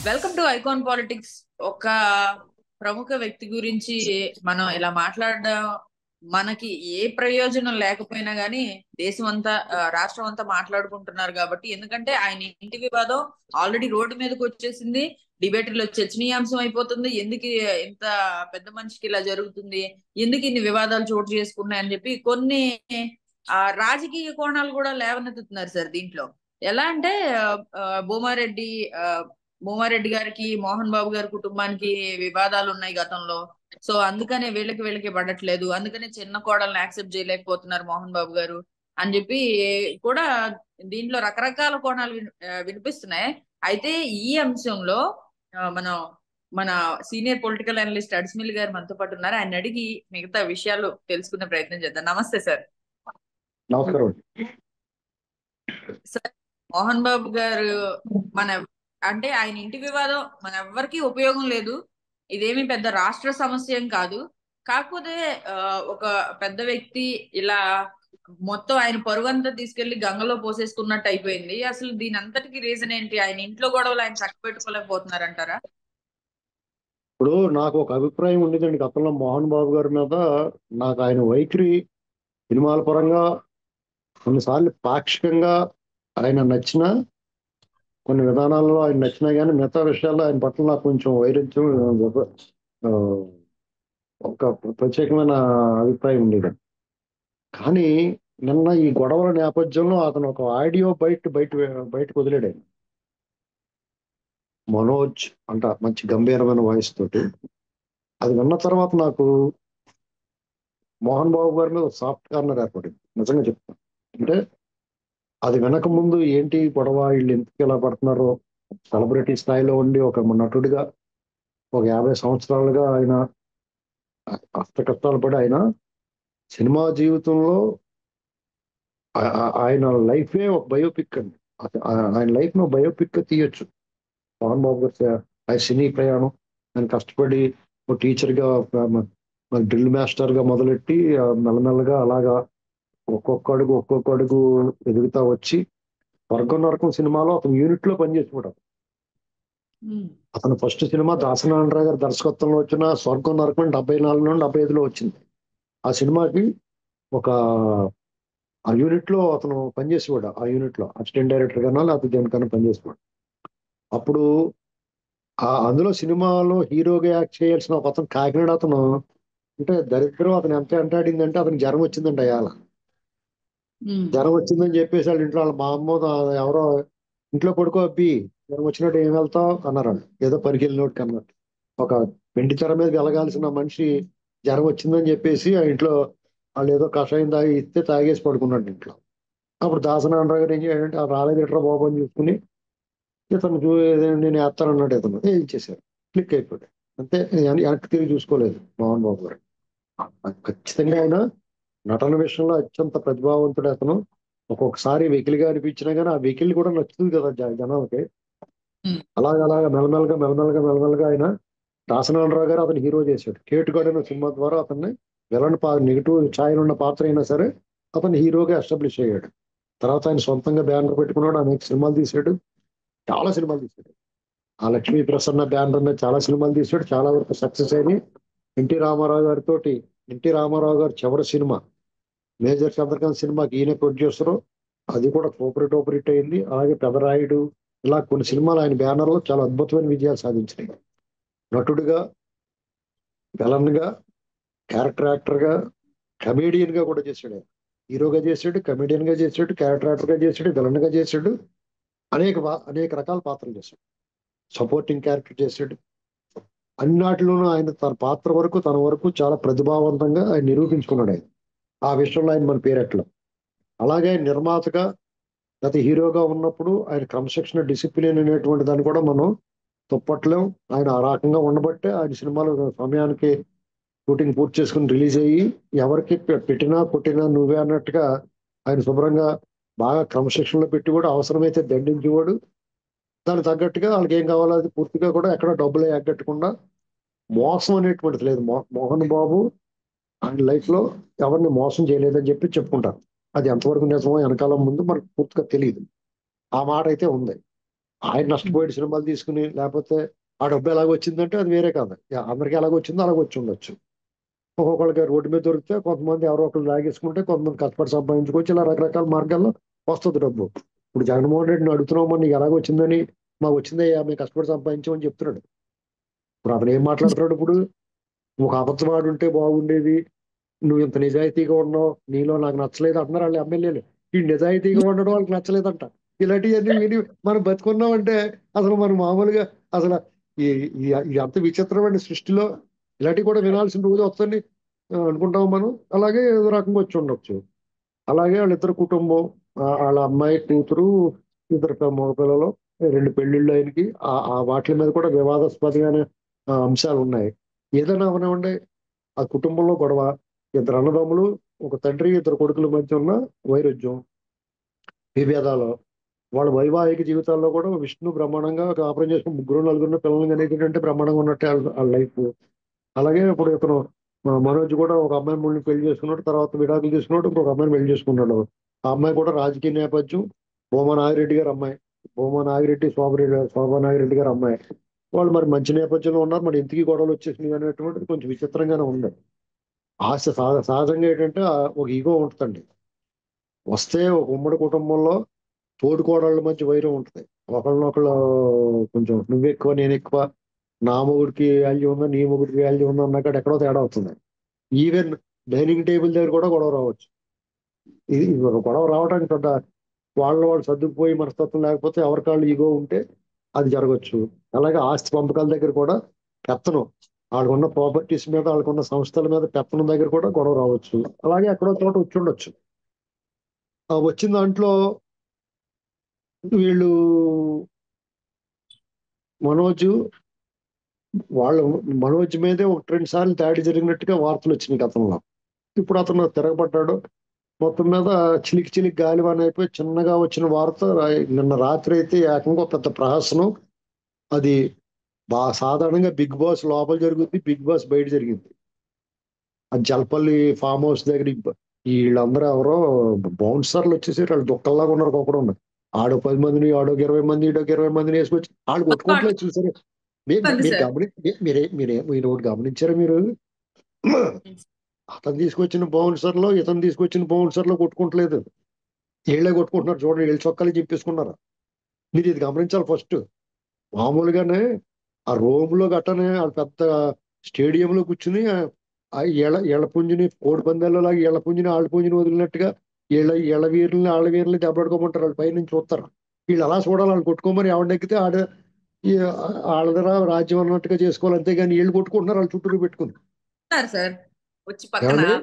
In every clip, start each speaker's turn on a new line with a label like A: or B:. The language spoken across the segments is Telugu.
A: Welcome to icon politics. ఒక ప్రముఖ వ్యక్తి గురించి మనం ఇలా మాట్లాడడం మనకి ఏ ప్రయోజనం లేకపోయినా గానీ దేశం అంతా రాష్ట్రం అంతా మాట్లాడుకుంటున్నారు కాబట్టి, ఎందుకంటే ఆయన ఇంటి వివాదం ఆల్రెడీ రోడ్డు మీదకి వచ్చేసింది, డిబేట్లో చర్చనీయాంశం అయిపోతుంది. ఎందుకు ఇంత పెద్ద మనిషికి ఇలా జరుగుతుంది, ఎందుకు ఇన్ని వివాదాలు చోటు చేసుకున్నాయని చెప్పి కొన్ని రాజకీయ కోణాలు కూడా లేవనెత్తుతున్నారు సార్ దీంట్లో. ఎలా అంటే ఆ, ఆ, భూమారెడ్డి ఆ, భూమారెడ్డి గారికి, మోహన్ బాబు గారి కుటుంబానికి వివాదాలు ఉన్నాయి గతంలో. సో అందుకనే వీళ్ళకి పడట్లేదు, అందుకనే చిన్న కోడల్ని యాక్సెప్ట్ చేయలేకపోతున్నారు మోహన్ బాబు గారు అని చెప్పి కూడా దీంట్లో రకరకాల కోణాలు వినిపిస్తున్నాయి. అయితే ఈ అంశంలో మనం మన సీనియర్ పొలిటికల్ అనలిస్ట్ అడ్స్మిల్ గారు మనతో పాటు ఉన్నారు. ఆయన అడిగి మిగతా విషయాలు తెలుసుకునే ప్రయత్నం చేద్దాం. నమస్తే సార్.
B: నమస్కారం.
A: సార్, మోహన్ బాబు గారు మన అంటే ఆయన ఇంటి వివాదం మన ఎవ్వరికి ఉపయోగం లేదు. ఇదేమి పెద్ద రాష్ట్ర సమస్య ఏం కాదు. కాకపోతే ఆ, ఒక పెద్ద వ్యక్తి ఇలా మొత్తం ఆయన పరువంతా తీసుకెళ్లి గంగలో పోసేసుకున్నట్టు అయిపోయింది. అసలు దీని అంతటికి రీజన్ ఏంటి? ఆయన ఇంట్లో గొడవలు ఆయన చక్కబెట్టుకోలేకపోతున్నారంటారా?
B: ఇప్పుడు నాకు ఒక అభిప్రాయం ఉండేదండి గతంలో మోహన్ బాబు గారి మీద. నాకు ఆయన వైఖరి సినిమాల పరంగా కొన్నిసార్లు పాక్షికంగా ఆయన నచ్చిన కొన్ని విధానాల్లో ఆయన నచ్చినా కానీ మిగతా విషయాల్లో ఆయన పట్ల నాకు కొంచెం వైరుధ్యం, ఆ, ఒక ప్రత్యేకమైన అభిప్రాయం ఉండేది. కానీ నిన్న ఈ గొడవల నేపథ్యంలో అతను ఒక ఆడియో బయటకు వదిలాడు ఆయన. మనోజ్ అంట మంచి గంభీరమైన వాయిస్ తోటి. అది విన్న తర్వాత నాకు మోహన్ బాబు గారి మీద సాఫ్ట్ కార్నర్ ఏర్పడింది, నిజంగా చెప్తాను. అంటే అది వెనక ముందు ఏంటి గొడవ, వీళ్ళు ఎందుకు ఇలా పడుతున్నారో, సెలబ్రిటీ స్థాయిలో ఉండి ఒక నటుడిగా ఒక 50 సంవత్సరాలుగా ఆయన అష్ట కష్టాలు పడి ఆయన సినిమా జీవితంలో ఆయన లైఫే ఒక బయోపిక్ అండి. ఆయన లైఫ్ ను బయోపిక్ తీయొచ్చు. మోహన్ బాబు గారి ఆయన సినీ ప్రయాణం, ఆయన కష్టపడి ఒక టీచర్ గా, డ్రిల్ మాస్టర్ గా మొదలెట్టి మెల్లమెల్లగా అలాగా ఒక్కొక్క అడుగు ఎదుగుతా వచ్చి స్వర్గం నరకం సినిమాలో అతను యూనిట్ లో పనిచేసుకుంటాడు. అతను ఫస్ట్ సినిమా దాసనారాయణ గారి దర్శకత్వంలో వచ్చిన స్వర్గం నరకం 74 నుండి 75లో వచ్చింది. ఆ సినిమాకి ఒక ఆ యూనిట్ లో అతను పనిచేసేవాడు. ఆ యూనిట్ లో అసిస్టెంట్ డైరెక్టర్ కన్నా లేకపోతే దేనికన్నా పనిచేసేవాడు. అప్పుడు అందులో సినిమాలో హీరోగా యాక్ట్ చేయాల్సిన ఒక అతను కాకినాడ అతను, అంటే దరిద్రం అతను ఎంత వెంటాడిందంటే అతనికి జ్వరం వచ్చిందంట అయాల. జ్వరం వచ్చిందని చెప్పేసి వాళ్ళ ఇంట్లో వాళ్ళ మా అమ్మ ఎవరో ఇంట్లో పడుకో అబ్బి, జ్వరం వచ్చినట్టు ఏం వెళ్తావు అన్నారు. ఏదో పనికి వెళ్ళినట్టు అన్నట్టు. ఒక వెండి తెర మీద వెలగాల్సిన మనిషి జ్వరం వచ్చిందని చెప్పేసి ఆ ఇంట్లో వాళ్ళు ఏదో కషాయం తాగి ఇస్తే తాగేసి పడుకున్నాడు ఇంట్లో. అప్పుడు దాసనారాయణ గారు ఏం చేయాలంటే ఆ రాలేదు ఎట్రా బాబు అని చూసుకుని ఇతను నేను వేస్తానన్నాడు. ఇతను ఏం చేశారు, క్లిక్ అయిపోయాడు అంతే. వెనక్కి తిరిగి చూసుకోలేదు మోహన్ బాబు గారు. ఖచ్చితంగా ఆయన నటన విషయంలో అత్యంత ప్రతిభావంతుడు అతను. ఒక్కొక్కసారి వెకిలిగా అనిపించినా కానీ ఆ వెకిలి కూడా నచ్చుతుంది కదా జనాలకి. అలాగలాగా మెల్లమెల్లగా ఆయన దాసనారాయణరావు గారు అతను హీరో చేశాడు. కేటుగాడు అనే సినిమా ద్వారా అతన్ని విలన్ నెగిటివ్ ఛాయలు ఉన్న పాత్ర అయినా సరే అతను హీరోగా ఎస్టాబ్లిష్ అయ్యాడు. తర్వాత ఆయన సొంతంగా బ్యానర్ పెట్టుకున్నాడు, అనేక సినిమాలు తీశాడు, చాలా సినిమాలు తీశాడు. ఆ లక్ష్మీ ప్రసన్న బ్యానర్ మీద చాలా సినిమాలు తీశాడు, చాలా వరకు సక్సెస్ అయినాయి. ఎన్టీ రామారావు గారితో ఎన్టీ రామారావు గారు చివరి సినిమా మేజర్ చంద్రకాంత్ సినిమాకి ఈయన ప్రొడ్యూసరు, అది కూడా సూపర్ డూపర్ హిట్ అయింది. అలాగే పెదరాయుడు, ఇలా కొన్ని సినిమాలు ఆయన బ్యానర్ లో చాలా అద్భుతమైన విజయాలు సాధించినాయి. నటుడిగా, విలన్ గా, క్యారెక్టర్ యాక్టర్ గా, కమేడియన్ గా కూడా చేశాడు. ఆయన హీరోగా చేశాడు, కమేడియన్ గా చేశాడు, క్యారెక్టర్ యాక్టర్ గా చేశాడు, విలన్ గా చేశాడు, అనేక రకాల పాత్రలు చేశాడు, సపోర్టింగ్ క్యారెక్టర్ చేశాడు. అన్నిటిలోనూ ఆయన తన వరకు చాలా ప్రతిభావంతంగా ఆయన నిరూపించుకున్నాడు. ఆయన ఆ విషయంలో ఆయన మన పేరెట్ల. అలాగే నిర్మాతగా గత హీరోగా ఉన్నప్పుడు ఆయన క్రమశిక్షణ, డిసిప్లిన్ అనేటువంటి దాన్ని కూడా మనం తుప్పట్లేం. ఆయన ఆ రకంగా ఉండబట్టే ఆయన సినిమాలు సమయానికి షూటింగ్ పూర్తి చేసుకుని రిలీజ్ అయ్యి ఎవరికి పెట్టినా కొట్టినా నువ్వే అన్నట్టుగా ఆయన శుభ్రంగా బాగా క్రమశిక్షణలో పెట్టి కూడా అవసరమైతే దండించేవాడు. దానికి తగ్గట్టుగా వాళ్ళకి ఏం కావాలో అది పూర్తిగా కూడా ఎక్కడ డబ్బులు ఎగ్గట్టకుండా, మోసం అనేటువంటిది లేదు. మోహన్ బాబు ఆయన లైఫ్ లో ఎవరిని మోసం చేయలేదని చెప్పి చెప్పుకుంటారు. అది ఎంతవరకు నిజమో వెనకాల ముందు మనకు పూర్తిగా తెలియదు. ఆ మాట అయితే ఉంది. ఆయన నష్టపోయిన సినిమాలు తీసుకుని, లేకపోతే ఆ డబ్బు ఎలాగ వచ్చిందంటే అది వేరే కథ. అందరికి ఎలాగ వచ్చిందో అలాగ వచ్చి ఉండొచ్చు. ఒక్కొక్కళ్ళకి రోడ్డు మీద దొరికితే కొంతమంది ఎవరో ఒకళ్ళు లాగేసుకుంటే, కొంతమంది కష్టపడి సంపాదించుకోవచ్చు. ఇలా రకరకాల మార్గాల్లో వస్తుంది డబ్బు. ఇప్పుడు జగన్మోహన్ రెడ్డిని అడుగుతున్నామా నీకు ఎలాగ వచ్చిందని, మాకు వచ్చిందయ్యా మేము కష్టపడి సంపాదించామని చెప్తున్నాడు. ఇప్పుడు అతను ఏం మాట్లాడుతున్నాడు ఇప్పుడు? ఒక అబద్ధవాడు ఉంటే బాగుండేది, నువ్వు ఇంత నిజాయితీగా ఉన్నావు, నీలో నాకు నచ్చలేదు అంటున్నారు వాళ్ళు ఎమ్మెల్యేలు. ఈ నిజాయితీగా ఉండడం వాళ్ళకి నచ్చలేదంట. ఇలాంటివన్నీ విని మనం బతుకున్నామంటే అసలు మనం మామూలుగా అసలు ఈ ఈ అంత విచిత్రమైన సృష్టిలో ఇలాంటివి కూడా వినాల్సిన రోజు వస్తుంది అనుకుంటాం మనం. అలాగే ఏదో రకంగా వచ్చి ఉండొచ్చు. అలాగే వాళ్ళిద్దరు కుటుంబం, వాళ్ళ అమ్మాయి కూతురు, ఇద్దరు మగ పిల్లలు, 2 పెళ్లిళ్ళు ఆయనకి. ఆ వాటి మీద కూడా వివాదాస్పదమైన అంశాలు ఉన్నాయి. ఏదైనా అవనివ్వండి, ఆ కుటుంబంలో గొడవ, ఇద్దరు అన్నదమ్ములు, ఒక తండ్రి, ఇద్దరు కొడుకుల మధ్య ఉన్న వైరుధ్యం, విభేదాలు, వాళ్ళ వైవాహిక జీవితాల్లో కూడా విష్ణు బ్రహ్మాండంగా కాపురం చేసుకుని ముగ్గురు నలుగురు పిల్లల్ని కనేది అంటే బ్రహ్మాండంగా ఉన్నట్టే వాళ్ళ లైఫ్. అలాగే ఇప్పుడు ఇతను మనోజ్ కూడా ఒక అమ్మాయి ముళ్ళని పెళ్లి చేసుకున్నాడు, తర్వాత విడాకులు తీసుకున్నాడు, ఇంకొక అమ్మాయిని పెళ్లి చేసుకున్నాడు. ఆ అమ్మాయి కూడా రాజకీయ నేపథ్యం, భూమా నాగిరెడ్డి గారి అమ్మాయి. భూమా నాగిరెడ్డి, శోభా నాగిరెడ్డి గారి అమ్మాయి. వాళ్ళు మరి మంచి నేపథ్యంలో ఉన్నారు, మరి ఇంటికి గొడవలు వచ్చేసినాయి అనేటువంటిది కొంచెం విచిత్రంగానే ఉంది. ఆశ సహజంగా ఏంటంటే ఒక ఈగో ఉంటుందండి. వస్తే ఒక ఉమ్మడి కుటుంబంలో తోడుకోడళ్ళ మధ్య వైరం ఉంటుంది. ఒకళ్ళనొకళ్ళు కొంచెం నువ్వెక్కువ నేనెక్కువ, నా మొగుడికి వాల్యూ ఉందా నీ మొగుడికి వాల్యూ ఉందా అన్నక్కడ ఎక్కడో తేడా అవుతుంది. ఈవెన్ డైనింగ్ టేబుల్ దగ్గర కూడా గొడవ రావచ్చు. ఇది ఒక గొడవ రావడానికి పెద్ద వాళ్ళు సర్దుకుపోయి మనస్తత్వం లేకపోతే ఎవరికాళ్ళు ఈగో ఉంటే అది జరగచ్చు. అలాగే ఆస్తి పంపకాల దగ్గర కూడా పెత్తనం, వాళ్ళకున్న ప్రాపర్టీస్ మీద, వాళ్ళకున్న సంస్థల మీద పెత్తనం దగ్గర కూడా గొడవ రావచ్చు. అలాగే ఎక్కడో చోట వచ్చి ఉండొచ్చు. వచ్చిన దాంట్లో వీళ్ళు మనోజ్ వాళ్ళు మనోజ్ మీదే 1, 2 సార్లు దాడి జరిగినట్టుగా వార్తలు వచ్చినాయి గతంలో. ఇప్పుడు అతను తిరగబడ్డాడు. మొత్తం మీద చిలికి చిలికి గాలివాన అయిపోయి చిన్నగా వచ్చిన వార్త నిన్న రాత్రి అయితే ఏకంగా పెద్ద ప్రహసనం. అది సాధారణంగా బిగ్ బాస్ లోపల జరుగుద్ది, బిగ్ బాస్ బయట జరిగింది. అది జలపల్లి ఫామ్ హౌస్ దగ్గర వీళ్ళందరూ ఎవరో బౌన్సర్లు వచ్చేసి వాళ్ళు దుక్కల్లాగా ఉన్నారు. ఒకడు ఉన్నారు, ఆడో 10 మందిని, ఆడోకి 20 మంది, ఈడోకి 20 మందిని వేసుకొచ్చి వాళ్ళు కొట్టుకోవట్లేదు చూసారు. మీరు
A: సార్.
B: మీరు ఒకటి గమనించారా మీరు? అతను తీసుకొచ్చిన బౌన్సర్లో, ఇతను తీసుకొచ్చిన బౌన్సర్లో కొట్టుకుంటలేదు, వీళ్ళే కొట్టుకుంటున్నారు. చూడండి, వీళ్ళు చొక్కాలు చెప్పేసుకున్నారు. మీరు ఇది గమనించాలి ఫస్ట్. మామూలుగానే ఆ రోమ్ లో గట్టనే వాళ్ళు పెద్ద స్టేడియంలో కూర్చుని ఆ ఎళ్ళ పుంజుని, కోడి పందాల్లో లాగా ఎళ్ళ పుంజుని ఆళ్ళ పుంజుని వదిలినట్టుగా ఎళ్ళ వీరుల్ని ఆళ్ళ వీరుల్ని దెబ్బలాడుకోమంటారు. వాళ్ళు పైనుంచి చూస్తారు. వీళ్ళు అలా చూడాలి, వాళ్ళు కొట్టుకోమని ఎవడెక్కితే ఆడ ఈ ఆళ్ళదరా రాజ్యం అన్నట్టుగా చేసుకోవాలి. అంతేగాని వీళ్ళు కొట్టుకుంటున్నారు వాళ్ళు చుట్టూరు పెట్టుకుని.
A: సార్ వచ్చి పక్కన
B: ఏమండి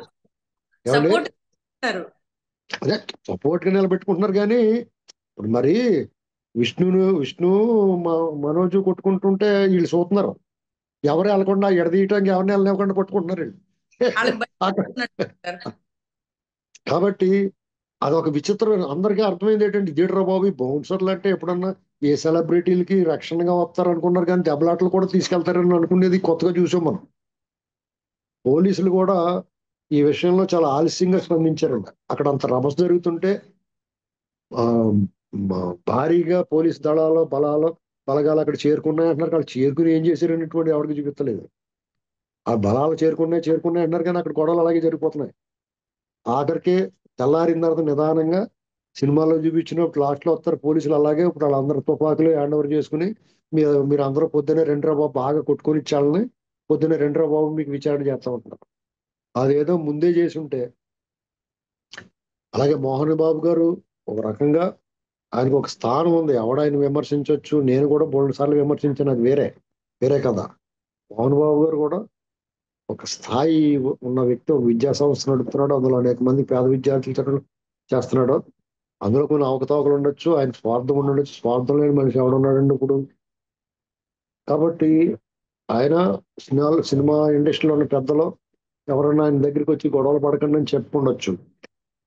B: ఏమండి
A: సపోర్ట్ ఇస్తారు.
B: అదే సపోర్ట్ గా నిలబెట్టుకుంటున్నారు. కానీ ఇప్పుడు మరి విష్ణు మనోజ్ కొట్టుకుంటుంటే వీళ్ళు చూస్తున్నారు. ఎవరు వెళ్ళకుండా ఎడదీయటానికి ఎవరిని వెళ్ళనివ్వకుండా కొట్టుకుంటున్నారు వీళ్ళు.
A: వాళ్ళకి భయపడుతున్నారు సార్.
B: కాబట్టి అదొక విచిత్రమైన, అందరికీ అర్థమైంది ఏంటంటే ఇదేట్రా బాబు, ఈ బౌన్సర్లు అంటే ఎప్పుడన్నా ఏ సెలబ్రిటీలకి రక్షణగా వస్తారు అనుకున్నారు, కానీ దెబ్బలాటలు కూడా తీసుకెళ్తారని అనుకునేది కొత్తగా చూసాం మనం. పోలీసులు కూడా ఈ విషయంలో చాలా ఆలస్యంగా స్పందించారంట. అక్కడ అంత రభస జరుగుతుంటే ఆ భారీగా పోలీస్ దళాలు బలగాలు అక్కడ చేరుకున్నాయి అంటున్నారు. వాళ్ళు చేరుకుని ఏం చేశారు అనేటువంటి ఎవరికి చూపించలేదు. ఆ బలాలు చేరుకున్నాయి అంటున్నారు, కానీ అక్కడ గొడవలు అలాగే జరిగిపోతున్నాయి. ఆఖరికి తెల్లారిన తర్వాత నిదానంగా సినిమాలో చూపించినప్పుడు లాస్ట్ లో వస్తారు పోలీసులు. అలాగే ఇప్పుడు వాళ్ళందరూ తుపాకులు హ్యాండ్ ఓవర్ చేసుకుని మీరు అందరూ పొద్దున్నే 2 బాబు బాగా కొట్టుకొని ఇచ్చాలని, పొద్దున్నే 2 బాబు మీకు విచారణ చేస్తా ఉంటారు. అదేదో ముందే చేసి ఉంటే. అలాగే మోహన్ బాబు గారు ఒక రకంగా ఆయనకు ఒక స్థానం ఉంది, ఎవడ ఆయన విమర్శించవచ్చు. నేను కూడా 3 సార్లు విమర్శించాను, అది వేరే కదా. మోహన్ బాబు గారు కూడా ఒక స్థాయి ఉన్న వ్యక్తి, ఒక విద్యా సంస్థ నడుపుతున్నాడు. అందులో అనేక మంది పేద విద్యార్థులు చేస్తున్నాడు. అందులో కొన్ని అవకతవకలు ఉండొచ్చు, ఆయన స్వార్థం ఉండొచ్చు. స్వార్థం లేని మనిషి ఎవడున్నాడండి ఇప్పుడు? కాబట్టి ఆయన సినిమా ఇండస్ట్రీలో ఉన్న పెద్దలు ఎవరన్నా ఆయన దగ్గరికి వచ్చి గొడవలు పడకండి అని చెప్పుండొచ్చు.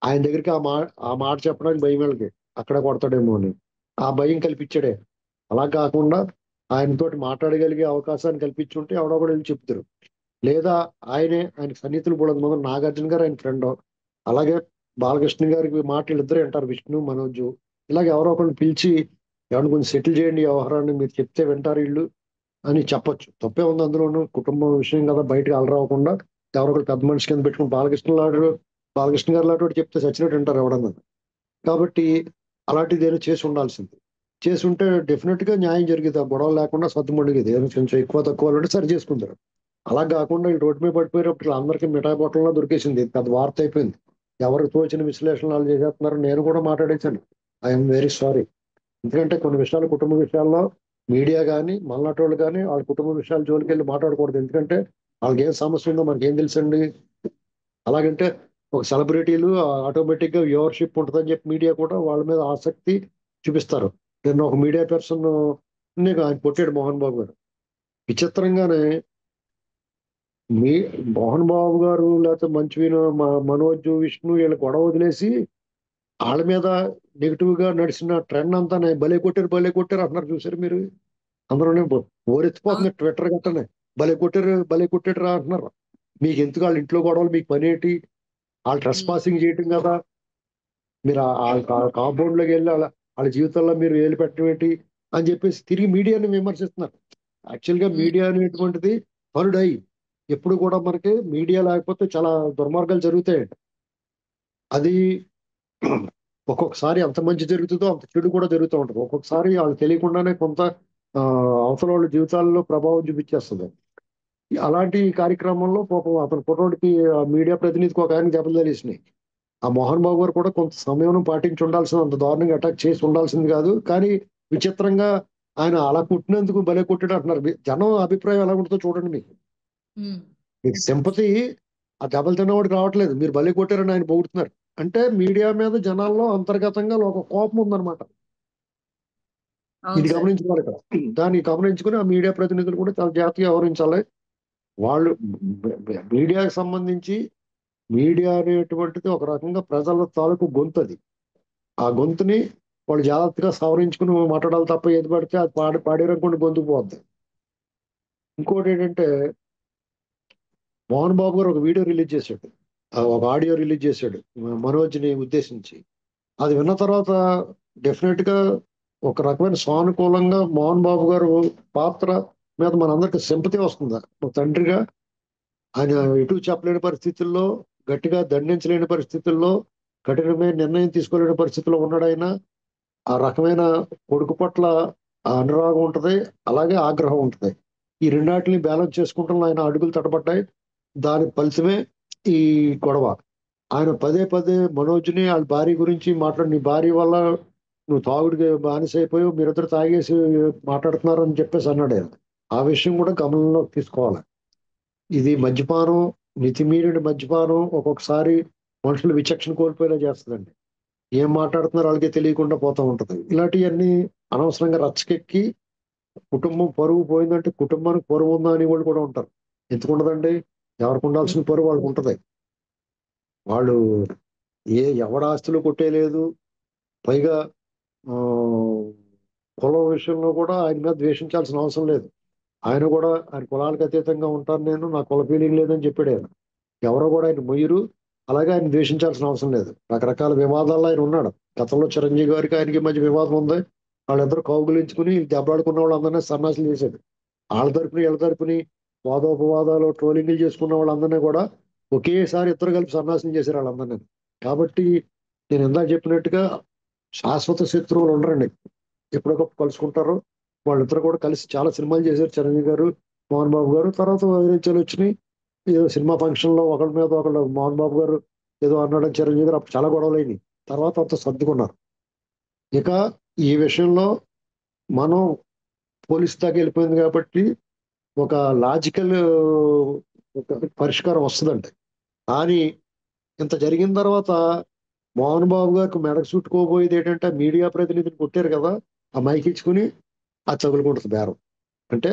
B: ఆయన దగ్గరికి ఆ మాట చెప్పడానికి భయం వీళ్ళకి, అక్కడ కొడతాడేమో అని ఆ భయం కల్పించాడే. అలా కాకుండా ఆయనతోటి మాట్లాడగలిగే అవకాశాన్ని కల్పించుంటే ఎవడో కూడా వెళ్ళి చెప్తారు. లేదా ఆయన సన్నిహితులు కూడా మంది, నాగార్జున గారు ఆయన ఫ్రెండ్, అలాగే బాలకృష్ణ గారికి మాటలు ఇద్దరు అంటారు, విష్ణు మనోజ్. ఇలాగ ఎవరో ఒకరిని పిలిచి ఏమన్నా కొంచెం సెటిల్ చేయండి ఈ వ్యవహారాన్ని, మీరు చెప్తే వింటారు వీళ్ళు అని చెప్పొచ్చు. తప్పే ఉంది అందులోనూ. కుటుంబం విషయం కదా, బయటకు అలరాకుండా ఎవరో ఒకరు పెద్ద మనిషి కింద పెట్టుకుని బాలకృష్ణ గారు లాంటి వాడు చెప్తే చచ్చినట్టు వింటారు ఎవడన్నా. కాబట్టి అలాంటిది ఏదో చేసి ఉండాల్సింది. చేసి ఉంటే డెఫినెట్ గా న్యాయం జరిగేది. ఆ గొడవ లేకుండా సద్దుమణిగేది. ఏదో కొంచెం ఎక్కువ తక్కువ ఉంటే సరి చేసుకుంటారు. అలా కాకుండా ఈ రోడ్డు మీద పడిపోయినప్పుడు ఇలా అందరికీ మిఠాయి పొట్టంలో దొరికేసింది. ఇది పెద్ద వార్త అయిపోయింది. ఎవరికి తోచిన విశ్లేషణలు వాళ్ళు చేసేస్తున్నారు. నేను కూడా మాట్లాడేశాను. I'm very sorry. ఎందుకంటే కొన్ని విషయాలు, కుటుంబ విషయాల్లో మీడియా కానీ మళ్ళాటోళ్ళు కానీ వాళ్ళ కుటుంబ విషయాల జోలికి వెళ్ళి మాట్లాడకూడదు. ఎందుకంటే వాళ్ళకి ఏం సమస్య ఉందో మనకి ఏం తెలుసండి. అలాగంటే ఒక సెలబ్రిటీలు ఆటోమేటిక్ గా వ్యూవర్షిప్ ఉంటుందని చెప్పి మీడియా కూడా వాళ్ళ మీద ఆసక్తి చూపిస్తారు. నిన్న ఒక మీడియా పర్సన్ ఆయన కొట్టాడు మోహన్ బాబు గారు. విచిత్రంగానే మీ మోహన్ బాబు గారు లేకపోతే మంచి మనోజ్, విష్ణు వీళ్ళ గొడవ వదిలేసి వాళ్ళ మీద నెగిటివ్ గా నడిచిన ట్రెండ్ అంతా భలే కొట్టారు అంటున్నారు. చూసారు మీరు? అందరూ
A: అవును.
B: ఓరెత్తిపోతుంది ట్విట్టర్ గట్టనే. భలే కొట్టారు రా అంటున్నారు. మీకు ఎందుకు వాళ్ళ ఇంట్లో గొడవలు, మీకు పని ఏంటి? వాళ్ళు ట్రెస్
A: ఉమ్,
B: పాసింగ్ చేయటం కదా, మీరు కాంపౌండ్ లోకి వెళ్ళి వాళ్ళ జీవితంలో మీరు వేలు పెట్టడం ఏంటి అని చెప్పేసి తిరిగి మీడియాని విమర్శిస్తున్నారు. యాక్చువల్ గా
A: ఉమ్,
B: మీడియా అనేటువంటిది పరుడై, ఎప్పుడు కూడా మనకి మీడియా లేకపోతే చాలా దుర్మార్గాలు జరుగుతాయండి. అది ఒక్కొక్కసారి అంత మంచి జరుగుతుందో అంత చెడు కూడా జరుగుతూ ఉంటుంది. ఒక్కొక్కసారి వాళ్ళు తెలియకుండానే కొంత ఆ, అవతల వాళ్ళ జీవితాల్లో ప్రభావం చూపించేస్తుంది. అలాంటి కార్యక్రమంలో పాపం అతని కుర్రోడికి మీడియా ప్రతినిధికి ఒక ఆయన దెబ్బలు తగిలేసినాయి. ఆ మోహన్ బాబు గారు కూడా కొంత సమయం పాటించి ఉండాల్సిన, అంత దారుణంగా అటాక్ చేసి ఉండాల్సింది కాదు. కానీ విచిత్రంగా ఆయన అలా కొట్టినందుకు భలే కొట్టాడు అంటున్నారు. జనం అభిప్రాయం ఎలా ఉంటుందో చూడండి.
A: ఉమ్.
B: మీకు సింపతి ఆ దెబ్బలు తిన్నవాడికి రావట్లేదు. మీరు భలే కొట్టారని ఆయన పొగుడుతున్నారు. అంటే మీడియా మీద జనాల్లో అంతర్గతంగా ఒక కోపం ఉందన్నమాట.
A: అవును
B: ఇది
A: సార్.
B: గమనించుకోవాలి ఇక్కడ. దాన్ని గమనించుకుని ఆ మీడియా ప్రతినిధులు కూడా చాలా జాగ్రత్తగా వ్యవహరించాలి. వాళ్ళు మీడియాకి సంబంధించి, మీడియా అనేటువంటిది ఒక రకంగా ప్రజల తాలూకు గొంతు అది. ఆ గొంతుని వాళ్ళు జాగ్రత్తగా సవరించుకుని మాట్లాడాలి తప్ప ఏది పడితే అది పాడేరనుకోండి గొంతుకు పోద్ది. ఇంకోటి ఏంటంటే మోహన్ బాబు గారు ఒక వీడియో రిలీజ్ చేశాడు. ఒక ఆడియో రిలీజ్ చేశాడు మనోజ్ని ఉద్దేశించి. అది విన్న తర్వాత డెఫినెట్ గా ఒక రకమైన సానుకూలంగా మోహన్ బాబు గారు పాత్ర మీద మనందరికి సింపతి వస్తుంది. ఒక తండ్రిగా ఆయన ఇటు చెప్పలేని పరిస్థితుల్లో, గట్టిగా దండించలేని పరిస్థితుల్లో, కఠినమైన నిర్ణయం తీసుకోలేని పరిస్థితిలో ఉన్నాడు ఆయన. ఆ రకమైన కొడుకు పట్ల ఆ అనురాగం ఉంటది. అలాగే ఆగ్రహం ఉంటది. ఈ రెండాటిని బ్యాలెన్స్ చేసుకుంటూ ఆయన అడుగులు తడబడ్డాయి. దాని ఫలితమే ఈ గొడవ. ఆయన పదే పదే మనోజ్‌ని ఆళ్ళ భార్య గురించి నీ భార్య వల్ల నువ్వు తాగుడుకి బానిస అయిపోయావు. మీరిద్దరు తాగేసి మాట్లాడుతున్నారు అని చెప్పేసి అన్నాడాయన. ఆ విషయం కూడా గమనంలోకి తీసుకోవాలి. ఇది మద్యపానం, మితిమీరిన మద్యపానం ఒక్కొక్కసారి మనుషులు విచక్షణ కోల్పోయేలా చేస్తదండి. ఏం మాట్లాడుతున్నారో ఆళ్ళకే తెలియకుండా పోతా ఉంటది. ఇలాంటియన్నీ అనవసరంగా రచ్చకెక్కి కుటుంబం పరువు పోయిందంటే కుటుంబానికి పరువు ఉందా అనేవాళ్ళు కూడా ఉంటారు. ఎందుకుండదండి? ఎవరికి
A: ఉమ్,
B: ఉండాల్సిన పరువు వాళ్ళకుంటది. వాళ్ళు ఎవడి ఆస్తులు కొట్టేయలేదు. పైగా ఆహ్, కులం విషయంలో కూడా ఆయన మీద ద్వేషించాల్సిన అవసరం లేదు. ఆయన కులాలకు అతీతంగా ఉంటాను నేను. నా కుల ఫీలింగ్ లేదని చెప్పాడాయన. ఎవరో కూడా ఆయన మొయ్యరు. అలాగే ఆయన ద్వేషించాల్సిన అవసరం లేదు. రకరకాల వివాదాల్లో ఆయన ఉన్నాడు. గతంలో చిరంజీవి గారికి ఆయనకి మధ్య వివాదం ఉంది. వాళ్ళిద్దరూ కౌగిలించుకుని దెబ్బలాడుకున్న వాళ్ళందరినీ సన్నాసులు చేశాడు. ఆళ్ళ తరపుని, ఈళ్ళ తరపుని వాదోపవాదాలు, ట్రోలింగులు చేసుకున్న వాళ్ళందరినీ కూడా ఒకేసారి ఇద్దరు కలిపి సన్నాసులు చేశారు ఆళ్ళందరిని. కాబట్టి నేను ఇందాక చెప్పినట్టుగా శాశ్వత శత్రువులు ఉండరండి. ఎప్పటికప్పుడు కలుసుకుంటారు. వాళ్ళిద్దరూ కూడా కలిసి చాలా సినిమాలు చేశారు చిరంజీవి గారు, మోహన్ బాబు గారు. తర్వాత వైరాత్యాలొచ్చినియి. ఏదో సినిమా ఫంక్షన్‌లో ఒకళ్ళ మీద ఒకళ్ళు మోహన్ బాబు గారు ఏదో అన్నాడని చిరంజీవి గారు అప్పుడు చాలా గొడవలయినియి. తర్వాత అంతా సర్దుకున్నారు. ఇక ఈ విషయంలో మనం పోలీస్ దాకా ఎళ్ళిపోయింది కాబట్టి ఒక లాజికల్ ఒక పరిష్కారం వస్తదండి. కానీ ఇంత జరిగిన తర్వాత మోహన్ బాబు గారికి మెడకు చుట్టుకోబోయేదేంటంటే మీడియా ప్రతినిధిని కొట్టారు కదా! ఆ మైక్ ఇచ్చుకొని అది తగులుకుంటది బేరం. అంటే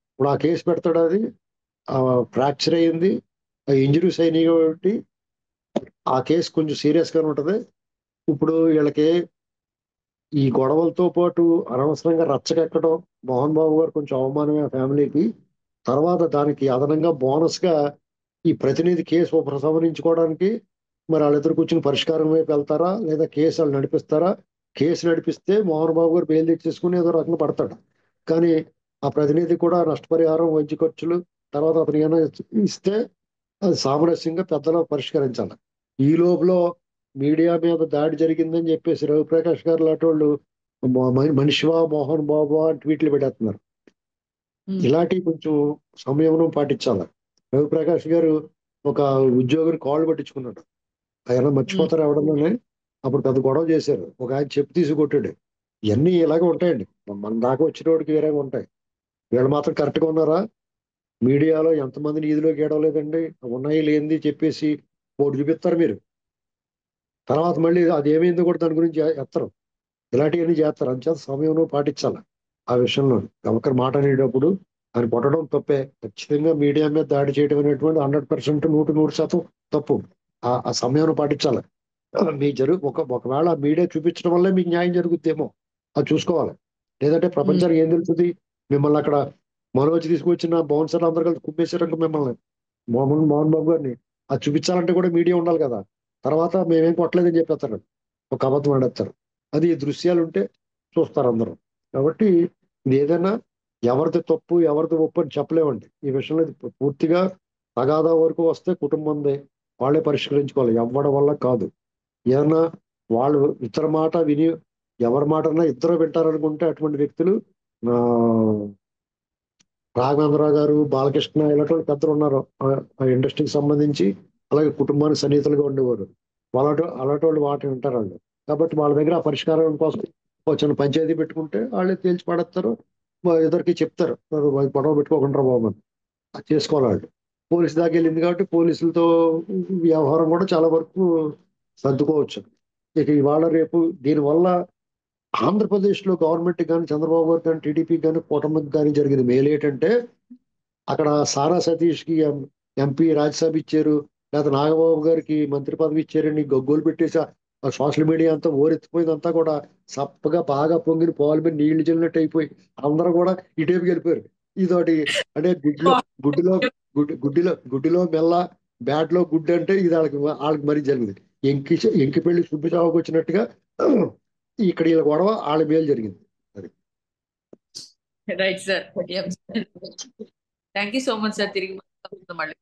B: ఇప్పుడు ఆ కేస్ పెడతాడది. ఫ్రాక్చర్ అయింది. ఇంజ్యూరీస్ అయినాయి కాబట్టి ఆ కేస్ కొంచెం సీరియస్‌గానే ఉంటది. ఇప్పుడు ఈళ్ళకి ఈ గొడవలతో పాటు అనవసరంగా రచ్చకెక్కడం, మోహన్ బాబు గారు కొంచెం అవమానమే ఆ ఫ్యామిలీకి. తర్వాత దానికి అదనంగా బోనస్‌గా ఈ ప్రతినిధి కేసు ఉపసంహరించుకోవడానికి మరి ఆళ్ళిద్దరు కూర్చొని పరిష్కారం వైపు వెళ్తారా? లేదా కేసు ఆళ్ళు నడిపిస్తారా? కేసు నడిపిస్తే మోహన్ బాబు గారు బెయిల్ తెచ్చేసుకుని ఏదో రకంగా పడతాడు. కానీ ఆ ప్రతినిధి కూడా నష్టపరిహారం, వైద్య ఖర్చులు, తర్వాత అతను ఏమైనా ఇస్తే అది సామరస్యంగా పెద్దలు పరిష్కరించాలి. ఈ లోపల మీడియా మీద దాడి జరిగిందని చెప్పేసి రవిప్రకాష్ గారు లాంటి వాళ్ళు మనిషివా మోహన్ బాబు అని ట్వీట్లు పెట్టేస్తున్నారు. ఇలాంటి కొంచెం సంయమనం పాటించాలి. రవిప్రకాష్ గారు ఒక ఉద్యోగిని కాళ్ళు పట్టించుకున్నాడు. ఆయన మర్చిపోతారు ఎవడన్నా, అప్పుడు పెద్ద గొడవ చేశారు. ఒక ఆయన చెప్పు తీసి కొట్టాడు. ఇవన్నీ ఇలాగే ఉంటాయండి. మన దాకా వచ్చిన వాడికి వేరేగా ఉంటాయి. వీళ్ళు మాత్రం కరెక్ట్గా ఉన్నారా? మీడియాలో ఎంతమందిని ఈదిలోకి ఏడవలేదండి, ఉన్నాయి లేనిది చెప్పేసి ఒకటి చూపిస్తారు మీరు, తర్వాత మళ్ళీ అది ఏమైందో కూడా దాని గురించి ఎత్తరు. ఇలాంటివన్నీ చేస్తారు. అంచేత సమయం పాటించాలి. ఆ విషయంలో ఒకరి మాట అనేటప్పుడు ఆయన కొట్టడం తప్పే. ఖచ్చితంగా మీడియా మీద దాడి చేయడం అనేటువంటి 100%, 100% తప్పు. ఆ సమయం పాటించాలి. మీ ఒకవేళ ఆ మీడియా చూపించడం వల్లే మీకు న్యాయం జరుగుద్దేమో అది చూసుకోవాలి. లేదంటే ప్రపంచానికి ఏం తెలుస్తుంది? మిమ్మల్ని అక్కడ మనోజ్ తీసుకొచ్చిన బౌన్సర్లు అందరూ కలిసి కుమ్మేశారు మిమ్మల్ని, మోహన్ బాబు గారిని. అది చూపించాలంటే కూడా మీడియా ఉండాలి కదా. తర్వాత మేమేం కొట్టలేదని చెప్పేస్తారు, ఒక అబద్ధం ఆడేస్తారు. అది దృశ్యాలు ఉంటే చూస్తారు అందరూ. కాబట్టి ఇది ఏదైనా ఎవరిది తప్పు ఎవరిది ఒప్పు అని చెప్పలేమండి. ఈ విషయంలో ఇది పూర్తిగా తగాదా వరకు వస్తే కుటుంబందే, వాళ్ళే పరిష్కరించుకోవాలి, ఎవ్వడం వల్ల కాదు. ఏమన్నా వాళ్ళు ఇతర మాట విని ఎవరి మాటన్నా ఇద్దరు వింటారనుకుంటే అటువంటి వ్యక్తులు ఆ, రాఘవేంద్రరావు గారు, బాలకృష్ణ ఇలాంటి వాళ్ళు పెద్దలు ఉన్నారు ఆ ఇండస్ట్రీకి సంబంధించి. అలాగే కుటుంబానికి సన్నిహితులుగా ఉండేవారు. అలాంటి వాళ్ళు మాట వింటారు వాళ్ళు. కాబట్టి వాళ్ళ దగ్గర ఆ పరిష్కారం కోసం ఒక చిన్న పంచాయతీ పెట్టుకుంటే వాళ్ళే తేల్చి పడేస్తారు. ఇద్దరికి చెప్తారు, గొడవ పెట్టుకోకుండా బాబు అని. అది చేసుకోవాలి వాళ్ళు. పోలీసు దాకా వెళ్ళింది కాబట్టి పోలీసులతో వ్యవహారం కూడా చాలా వరకు సర్దుకోవచ్చు. ఇక ఇవాళ రేపు దీనివల్ల ఆంధ్రప్రదేశ్లో గవర్నమెంట్ కానీ, చంద్రబాబు గారు కానీ, టీడీపీ కానీ, కూటమికి కానీ జరిగింది మేలు ఏంటంటే, అక్కడ సారా సతీష్కి ఎంపీ రాజ్యసభ ఇచ్చారు, లేదా నాగబాబు గారికి మంత్రి పదవి ఇచ్చారని గగ్గోలు పెట్టేసి ఆ సోషల్ మీడియా అంతా ఓరెత్తిపోయిందంతా కూడా సప్పగా బాగా పొంగిన పాలు మీద నీళ్లు చల్లినట్టు అయిపోయి అందరూ కూడా ఇటేపుకి వెళ్ళిపోయారు. ఇదోటి అంటే గుడ్డిలో గుడ్డిలో మెల్ల, బ్యాట్లో గుడ్డి అంటే ఇది వాళ్ళకి మరీ జరిగింది. ఎంకి పెళ్లి సుబ్బి చావుకు వచ్చినట్టుగా ఇక్కడ వీళ్ళ గొడవ వాళ్ళ మేలు జరిగింది. అది
A: right sir. Thank you so much sir. తిరిగి మళ్ళీ